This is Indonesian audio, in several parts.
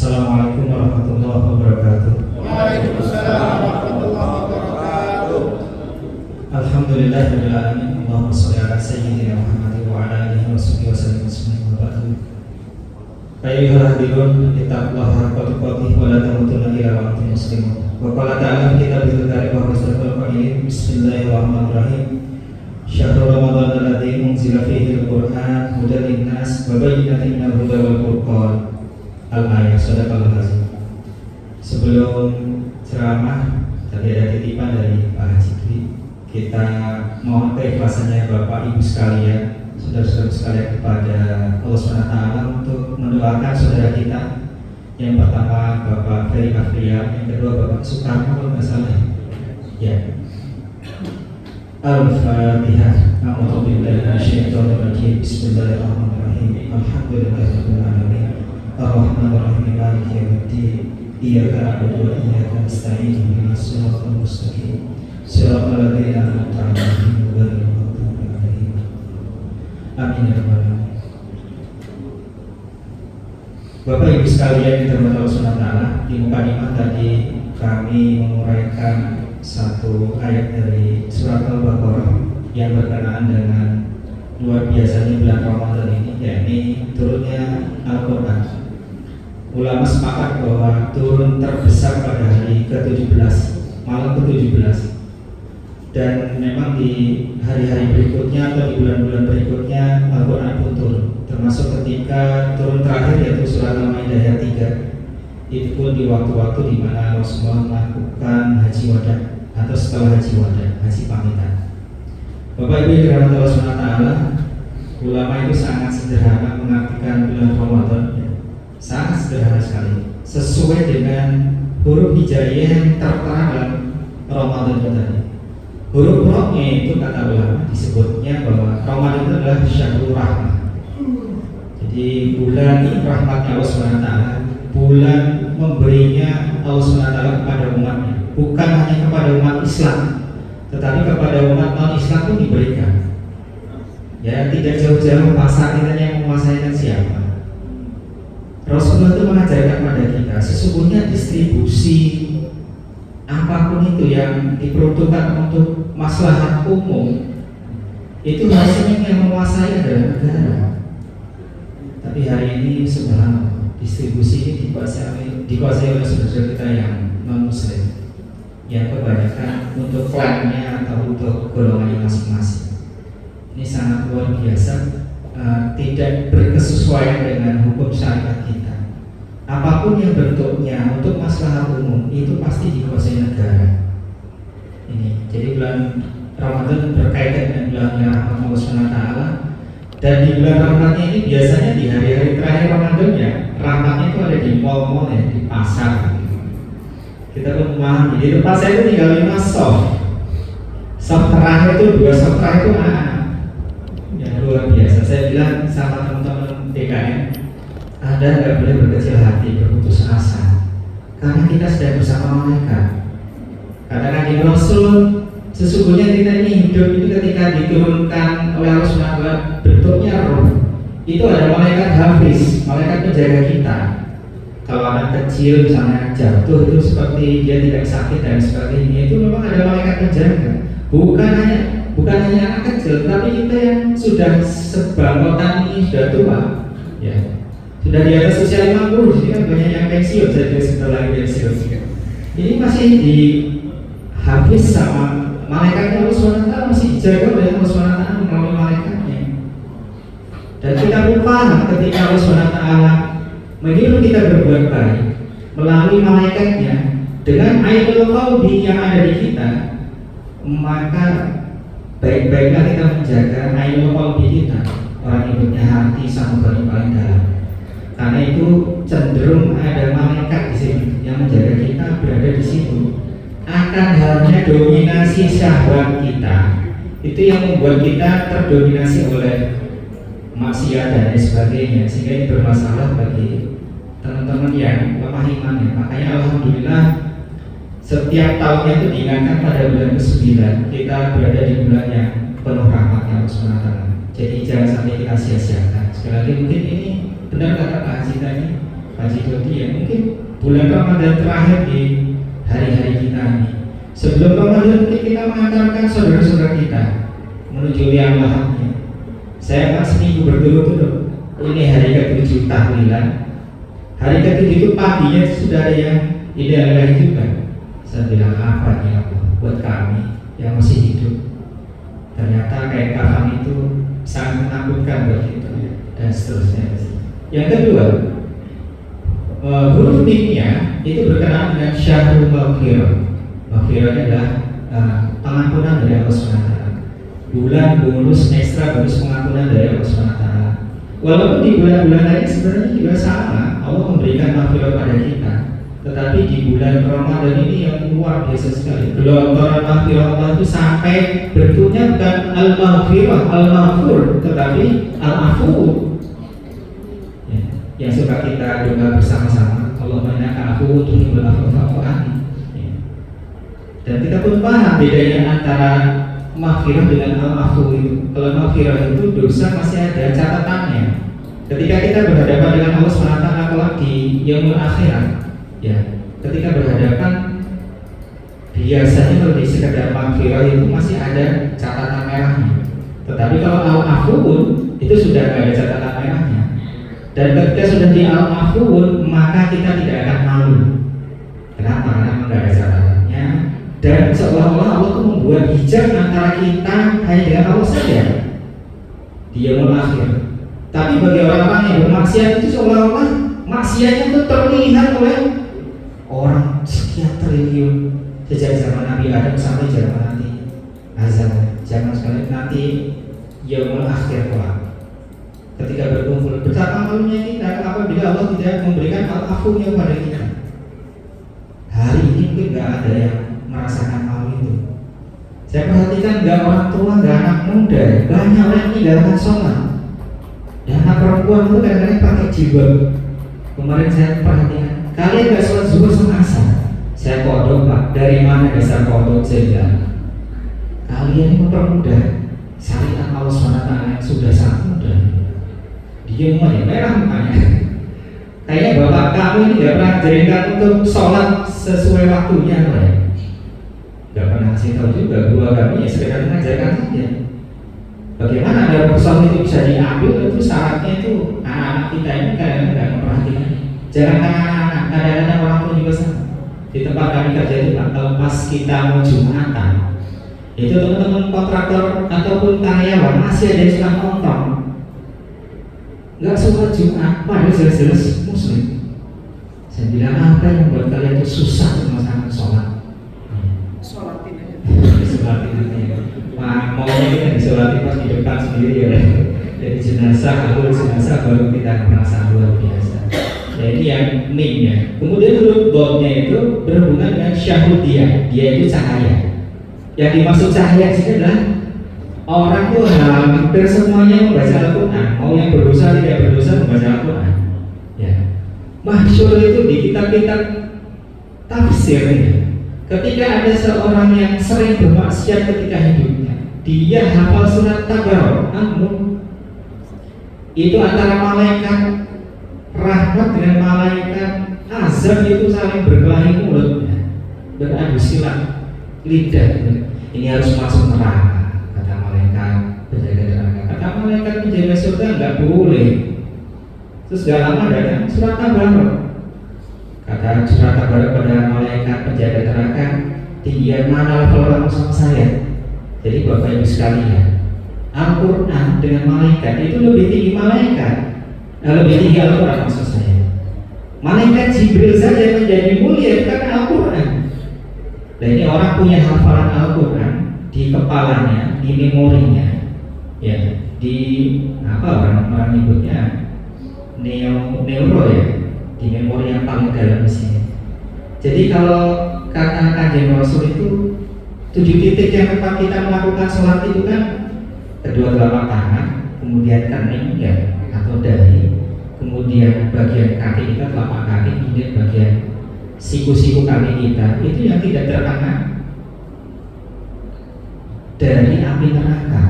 Assalamualaikum warahmatullahi wabarakatuh. Waalaikumsalam warahmatullahi wabarakatuh. Alhamdulillahirabbil alamin. Allahumma shalli ala sayyidina Muhammad wa ala alihi washabihi wasallam. Wa ba'du. Ayyuhal hadirin, ittaqullaha haqqa tuqatih wa la tamutunna illa wa antum muslimun. Wa qala ta'ala fi kitabil karim wa fasdaqal qailin. Bismillahirrahmanirrahim. Syahrul Ramadan alladzi unzila fihi al-Qur'an hudan lin-nas wa bayyinatin minal huda wal furqan. Al-ayat sadaqallahul azim. Sebelum ceramah tadi ada titipan dari Pak Haji. Kita mohon keikhlasannya Bapak Ibu sekalian, saudara-saudara sekalian, kepada Allah SWT untuk mendoakan saudara kita. Yang pertama Bapak Ferry Afriya, yang kedua Bapak Soekarno kalau nggak salah. Ya. Al-Fatihah. A'udzubillahi minasyaitonir rajim. Bismillahirrahmanirrahim. Alhamdulillahirabbil alamin. Ar-Rahmanir-Rahim. Maliki yaumiddin. Iyyaka na'budu wa iyyaka nasta'in. Ihdinas siratal mustaqim. Shiratal ladzina an'amta 'alaihim ghairil maghdubi 'alaihim. Amin ya rabbal alamin. Bapak Ibu sekalian yang dirahmati Allah SWT, di mukadimah tadi kami menguraikan satu ayat dari surat Al-Baqarah yang berkenaan dengan luar biasanya bulan Ramadan ini, yakni turunnya Al-Quran. Ulama sepakat bahwa turun terbesar pada hari ke-17, malam ke-17, dan memang di hari-hari berikutnya atau di bulan-bulan berikutnya Al-Quran pun turun, termasuk ketika turun terakhir yaitu surat Al-Maidah ayat 3. Itu pun di waktu-waktu di mana Rasulullah melakukan haji wada atau setelah haji wada, haji pamitan. Bapak Ibu yang dirahmati Allah SWT, ulama itu sangat sederhana mengartikan bulan Ramadan, sangat sederhana sekali, sesuai dengan huruf hijaiyah yang tertera dalam Ramadan itu tadi. Huruf rohnya itu kata ulama disebutnya bahwa Ramadan itu adalah syahrul rahmah. Jadi bulan rahmatnya Allah SWT, bulan memberinya Allah SWT kepada umatnya, bukan hanya kepada umat Islam, tetapi kepada umat non-Islam pun diberikan. Ya, tidak jauh-jauh pasar kita yang menguasai siapa. Rasulullah itu mengajarkan pada kita sesungguhnya distribusi apapun itu yang diperuntukkan untuk maslahat umum itu harusnya yang menguasai adalah negara. Tapi hari ini subhanallah, distribusi ini dikuasai oleh saudara kita yang non muslim, yang kebanyakan untuk klannya atau untuk golongannya masing-masing. Ini sangat luar biasa, tidak berkesesuaian dengan hukum syariat kita. Apapun yang bentuknya untuk maslahat umum itu pasti dikuasai negara. Ini jadi bulan Ramadan berkaitan dengan bulan rahmat Allah SWT, dan di bulan rahmatnya ini biasanya di hari-hari terakhir Ramadan ya, rahmatnya itu ada di mall-mall ya, di pasar. Kita pun memahami di tempat saya itu tinggal 5 soft terakhir itu 2 soft terakhir itu yang luar biasa. Saya bilang sama teman-teman TKN, Anda nggak boleh berkecil hati, berputus asa, karena kita sedang bersama malaikat. Karena Nabi Rasul, sesungguhnya kita ini hidup itu ketika diturunkan oleh Allah SWT bentuknya roh, itu ada malaikat hafiz, malaikat penjaga kita. Kalau anak kecil misalnya jatuh itu seperti dia tidak sakit dan sebagainya, itu memang ada malaikat penjaga. Bukan hanya anak kecil, tapi kita yang sudah sebangkotan ini sudah tua, ya. Sudah di atas usia 50, jadi kan banyak yang pensiun, saya juga sebentar lagi pensiun. Ini masih di habis sama malaikatnya Allah SWT, masih dijaga oleh Allah SWT melalui malaikatnya. Dan kita pun paham ketika Allah SWT menyuruh kita berbuat baik melalui malaikatnya dengan ainul qalbi yang ada di kita, maka baik-baiklah kita menjaga ainul qalbi kita, orang yang punya hati samudra paling dalam. Karena itu cenderung ada malaikat di sini yang menjaga kita berada di situ. Akan halnya dominasi syahwat kita, itu yang membuat kita terdominasi oleh maksiat dan sebagainya, sehingga ini bermasalah bagi teman-teman yang lemah imannya. Makanya alhamdulillah setiap tahunnya itu diingatkan pada bulan ke-9 kita berada di bulan yang penuh rahmatnya Allah SWT. Jadi jangan sampai kita sia-siakan. Sekali lagi mungkin ini benar kata Pak Haji tadi, Pak Dodi ya, mungkin bulan Ramadan terakhir di hari-hari kita ini. Sebelum Ramadan mungkin kita mengantarkan saudara-saudara kita menuju liang lahatnya. Saya kan seminggu berturut-turut. Ini hari ke-7 tahlilan. Hari ke-7 itu paginya sudah ada yang ideal juga. Saya bilang apa nih Allah buat kami yang masih hidup. Ternyata kain kafan itu sangat menakutkan buat kita dan seterusnya. Yang kedua, huruf mimnya itu berkenaan dengan syahrul maghfirah. Maghfirah adalah pengampunan dari Allah SWT. Bulan bonus ekstra bonus pengampunan dari Allah SWT. Walaupun di bulan-bulan lain sebenarnya juga sama, Allah memberikan maghfirah pada kita. Tetapi di bulan Ramadan ini yang luar biasa sekali. Gelontoran maghfirah Allah itu sampai bentuknya bukan al-maghfirah, al-maghfur, tetapi al-afu. Ya, yang suka kita doa bersama-sama, Allahumma innaka afuwwun tuhibbul afwa fa'fu anni. Dan kita pun paham bedanya antara maghfirah dengan al-afu itu. Kalau maghfirah itu dosa masih ada catatannya. Ketika kita berhadapan dengan Allah SWT kelak di yaumul akhirat, ya, ketika berhadapan biasanya kalau di sekedar maghfirah itu masih ada catatan merahnya. Tetapi kalau al-afuun itu sudah tidak ada catatan merahnya. Dan ketika sudah di al-afuun maka kita tidak akan malu. Kenapa? Karena tidak ada catatannya. Dan seolah-olah Allah itu membuat hijab antara kita hanya dengan Allah saja di yaumul akhir. Tapi bagi orang-orang yang bermaksiat itu seolah-olah maksiatnya itu terlihat oleh orang sekian triliun sejak zaman Nabi Adam sampai zaman nanti azab, zaman sekali nanti yaumul akhir kelak. Ketika berkumpul, betapa malunya kita apabila Allah tidak memberikan al-afunya pada kita. Hari ini mungkin nggak ada yang merasakan malu itu. Saya perhatikan nggak orang tua, nggak anak muda, banyak orang yang meninggalkan sholat. Dan anak perempuan itu kadang-kadang pakai jilbab. Kemarin saya perhatikan, kalian nggak sholat zuhur sama asar. Saya kodok Pak, dari mana dasar kodok? Saya bilang, kalian ini mempermudah syariat Allah SWT yang sudah sangat mudah. Dia mulai merah mukanya. Kayaknya bapak kamu ini nggak pernah ajarin untuk sholat sesuai waktunya, Pak. Gak pernah kasih tahu juga, guru agama ya sekedar mengajarkan saja. Bagaimana ada persoalan itu bisa diambil, itu syaratnya itu anak-anak kita ini kadang-kadang nggak memperhatikan. Jangan anak-anak, kadang-kadang orang tua juga sama. Di tempat kami kerja itu Pak, kalau pas kita mau Jumatan, itu teman-teman kontraktor ataupun karyawan masih ada yang suka nonton, nggak sholat Jumat, padahal jelas-jelas Muslim. Saya bilang apa yang membuat kalian itu susah untuk melaksanakan sholat? Sholatin aja. Disolatin aja. Maunya kita disolatin pas di depan sendiri ya. Jadi jenazah, aku jenazah baru kita merasa luar biasa. Jadi yang mimnya. Kemudian huruf dotnya itu berhubungan dengan syahudiyah. Dia itu cahaya. Yang dimaksud cahaya sini adalah orang tuh hampir semuanya membaca Al-Quran. Mau yang berdosa tidak berdosa membaca Al-Quran. Ya. Masyhur itu di kitab-kitab tafsir ya. Ketika ada seorang yang sering bermaksiat ketika hidupnya, dia hafal surat Tabarok, itu antara malaikat rahmat dengan malaikat azab itu saling berkelahi mulutnya, beradu silat lidah. Ini harus masuk neraka, kata malaikat penjaga neraka. Kata malaikat penjaga surga nggak boleh. Terus gak lama datang surat Tabarok. Kata surat Tabarok pada malaikat penjaga neraka, tinggian mana level kamu sama saya? Jadi Bapak Ibu sekalian, Al-Quran dengan malaikat itu lebih tinggi malaikat, lebih tinggi Al-Quran maksud saya. Malaikat Jibril saja menjadi mulia karena Al-Quran. Dan ini orang punya hafalan Al-Quran di kepalanya, di memorinya, ya, di apa orang nyebutnya neuro ya, di memori yang paling dalam di sini. Jadi kalau kata Kanjeng Rasul itu 7 titik yang tempat kita melakukan sholat itu kan kedua telapak tangan, kemudian kening ya atau dahi, kemudian bagian kaki kita telapak kaki, kemudian bagian siku-siku kaki kita itu yang tidak terkena dari api neraka.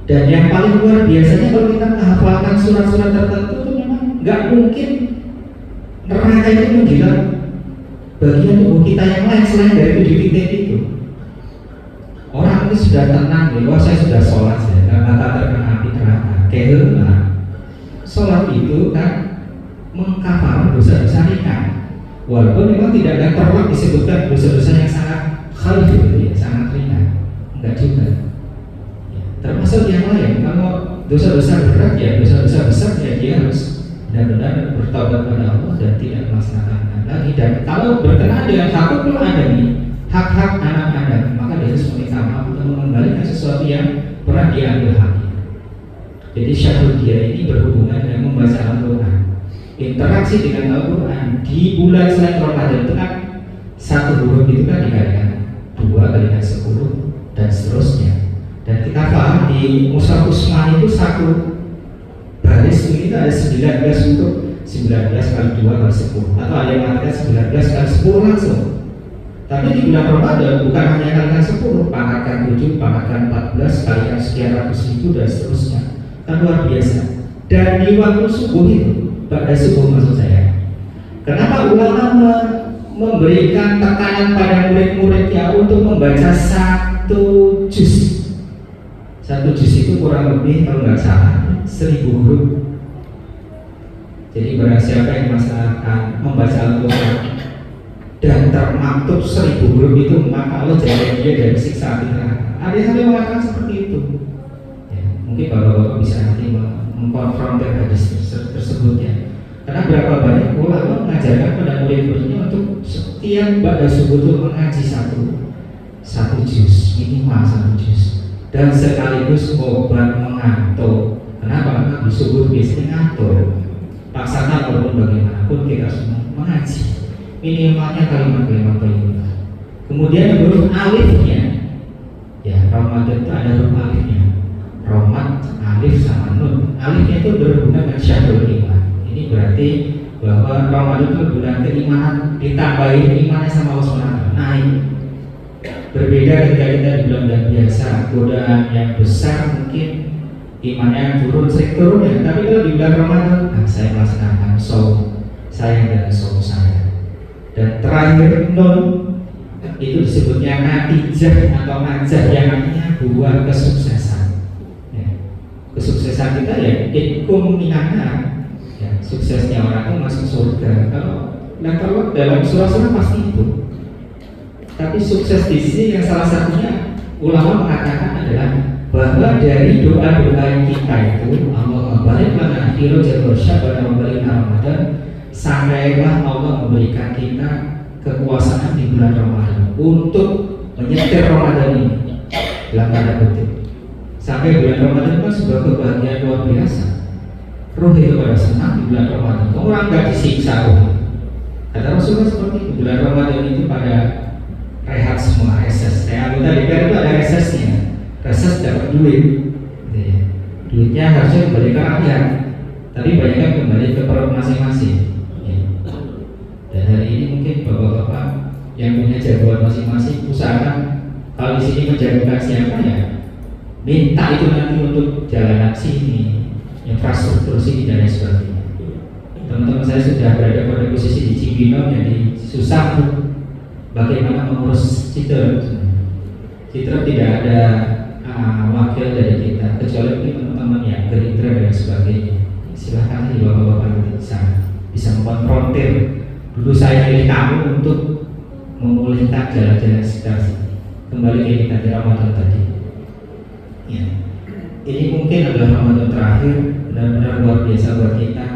Dan yang paling luar biasanya kalau kita menghafalkan surat-surat tertentu itu memang nggak mungkin neraka itu menjilat bagian tubuh kita yang lain selain dari 7 titik itu. Orang itu sudah tenang, bahwa saya sudah sholat, saya nggak bakal terkena api neraka. Karena sholat itu kan mengkafar dosa-dosa ringan. Walaupun memang tidak ada terlak disebutkan dosa-dosa yang sangat khalif, ya, sangat ringan, enggak juga. Ya, termasuk yang lain, kalau dosa-dosa berat ya dosa-dosa besar ya dia harus benar-benar bertobat pada Allah dan tidak melaksanakan lagi. Dan kalau berkenaan dengan hak hukum ada nih, hak-hak anak Adam, maka dia harus meminta maaf untuk mengembalikan sesuatu yang pernah diambil haknya. Jadi syahud dia ini berhubungan dengan membaca Al-Quran. Interaksi dengan Al-Quran di bulan selain Ramadan itu kan satu huruf itu kan dikalikan 2 kalikan 10 dan seterusnya. Dan kita paham di Mushaf Utsmani itu satu baris ini ada 19 untuk 19 kali 2 kali 10, atau ada yang mengatakan 19 kali 10 langsung. Tapi di bulan Ramadan bukan hanya kalikan 10, pangkatkan 7, pangkatkan 14, kalikan sekian ratus ribu dan seterusnya. Kan luar biasa. Dan di waktu subuh itu, pada subuh maksud saya, kenapa ulama memberikan tekanan pada murid-muridnya untuk membaca satu juz? Satu juz itu kurang lebih kalau nggak salah 1000 huruf. Jadi barang siapa yang melaksanakan membaca Al-Quran dan termaktub 1000 huruf itu, maka Allah jaga dia dari siksa api neraka. Ada yang sampai mengatakan seperti itu. Ya, mungkin bapak-bapak bisa nanti mengkonfrontir hadis tersebut ya. Karena berapa banyak ulama mengajarkan pada murid-muridnya untuk setiap pada subuh itu mengaji satu juz, minimal 1 juz, dan sekaligus obat mengantuk. Kenapa? Karena di subuh biasanya ngantuk. Paksakan walaupun bagaimanapun kita semua mengaji minimalnya kalimat-kalimat thayyibah. Kemudian huruf alifnya, ya Ramadan itu ada huruf alifnya. Romat, alif sama nun. Alifnya itu berhubungan dengan syahrul iman. Ini berarti bahwa Ramadan itu berhubungan keimanan, ditambahin imannya sama Allah SWT naik. Berbeda ketika kita di bulan biasa, godaan yang besar mungkin imannya turun, sering turun ya. Tapi kalau di bulan Ramadan, nah, saya melaksanakan saum saya dan saum saya. Dan terakhir nun itu disebutnya natijah atau najah, yang artinya buah kesuksesan. Ya. Kesuksesan kita ya ikum minana, ya, suksesnya orang itu masuk surga. Kalau dalam surah-surah pasti itu. Tapi sukses di sini yang salah satunya ulama mengatakan adalah bahwa dari doa-doa kita itu, Allah barik lana fi Rajab wa Sya'ban wa baligna Ramadan, sampailah Allah memberikan kita kekuasaan di bulan Ramadan untuk menyetir Ramadan ini dalam tanda kutip. Sampai bulan Ramadan kan sebuah kebahagiaan luar biasa. Roh itu pada senang di bulan Ramadan. Orang gak disiksa roh. Kata Rasulullah seperti itu. Bulan Ramadan itu pada rehat semua, reses. Anggota DPR itu ada resesnya. Reses dapat duit. Duitnya harusnya kembali ke rakyat, tapi banyak kan kembali ke perut masing-masing. Dan hari ini mungkin bapak-bapak yang punya jagoan masing-masing usahakan kalau di sini menjagokan siapa ya, minta itu nanti untuk jalanan sini, infrastruktur sini dan lain sebagainya. Teman-teman saya sudah berada pada posisi di Cibinong yang susah bagaimana mengurus Citra. Citra tidak ada wakil dari kita kecuali mungkin teman-teman yang Gerindra dan sebagainya. Silahkan nih bapak-bapak nanti bisa mengkonfrontir. Dulu saya pilih kamu untuk memulihkan jalan-jalan sekitar sini. Kembali ke kita di Ramadan tadi. Ya. Ini mungkin adalah Ramadan terakhir, benar-benar luar biasa buat kita.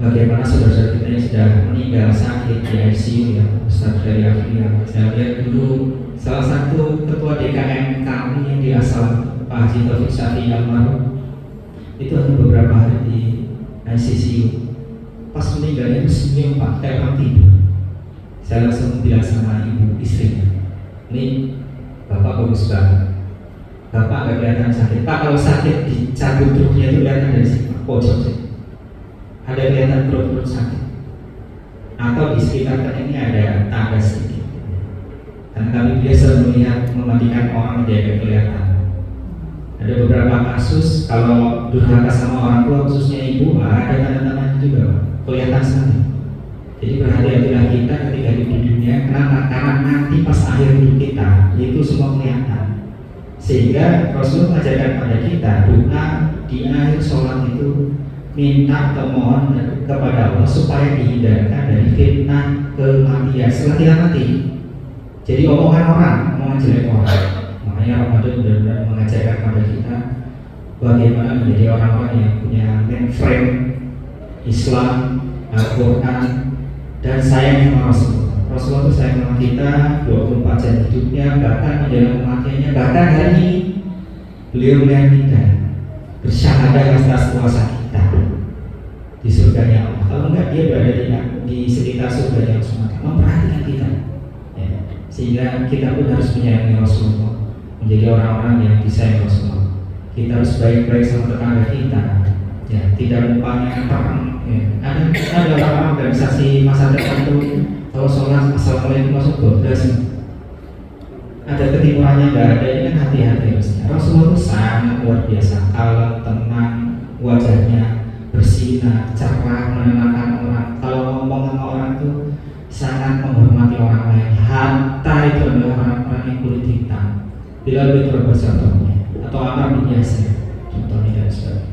Bagaimana saudara-saudara kita yang sudah meninggal sakit di ICU ya, Ustaz Ferry Afria. Saya lihat dulu salah satu ketua DKM kami yang di asal Pak Haji Taufik Syafi'i almarhum itu hanya beberapa hari di ICU. Pas meninggalnya itu senyum Pak, kayak orang tidur. Saya langsung bilang sama ibu istrinya, ini bapak bagus banget, bapak agak kelihatan sakit. Pak kalau sakit dicabut truknya itu kelihatan dari sini pojok sih, ada kelihatan perut sakit. Atau di sekitar ini ada tangga sedikit. Dan kami biasa melihat mematikan orang dia agak kelihatan. Ada beberapa kasus kalau durhaka sama orang tua khususnya ibu, ada tanda-tandanya juga Pak. kelihatan sekali. Jadi berhati-hatilah kita ketika hidup di dunia. Kenapa? Karena nanti pas akhir hidup kita itu semua kelihatan. Sehingga Rasul mengajarkan pada kita doa di akhir sholat itu minta atau mohon kepada Allah supaya dihindarkan dari fitnah kematian setelah kita mati. Jadi omongan orang, omongan jelek orang. Makanya Ramadan benar-benar mengajarkan pada kita bagaimana menjadi orang-orang yang punya mainframe Islam, Al-Quran, dan sayang sama Rasulullah. Rasulullah itu sayang sama kita 24 jam hidupnya, bahkan menjelang kematiannya, bahkan hari ini beliau melihat kita bersyahadat atas kuasa kita di surganya Allah. Kalau enggak dia berada di sekitar surganya Allah, memperhatikan kita. Ya. Sehingga kita pun harus menyayangi Rasulullah, menjadi orang-orang yang disayang Rasulullah. Kita harus baik-baik sama tetangga kita. Ya, tidak lupanya perang. Ya. Ada orang organisasi masa depan itu kalau sholat assalamualaikum masuk 12. Ada ketimurannya nggak ada, ini kan hati-hati harusnya. Rasulullah itu sangat luar biasa, kalem, tenang, wajahnya bersinar, cerah, menenangkan orang. Kalau ngomong sama orang itu sangat menghormati orang lain. Hatta itu adalah orang-orang yang kulit hitam. Bila lebih terbaca contohnya, atau Ammar bin Yasir contohnya dan sebagainya.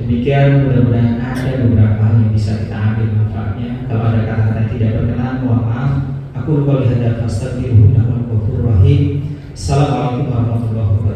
Demikian mudah-mudahan ada beberapa hal yang bisa kita ambil manfaatnya. Kalau ada kata-kata yang tidak berkenan, mohon maaf. Aku lupa lihat dan fastaghfiruhu innahu ghafurur rahim. Assalamualaikum warahmatullahi wabarakatuh.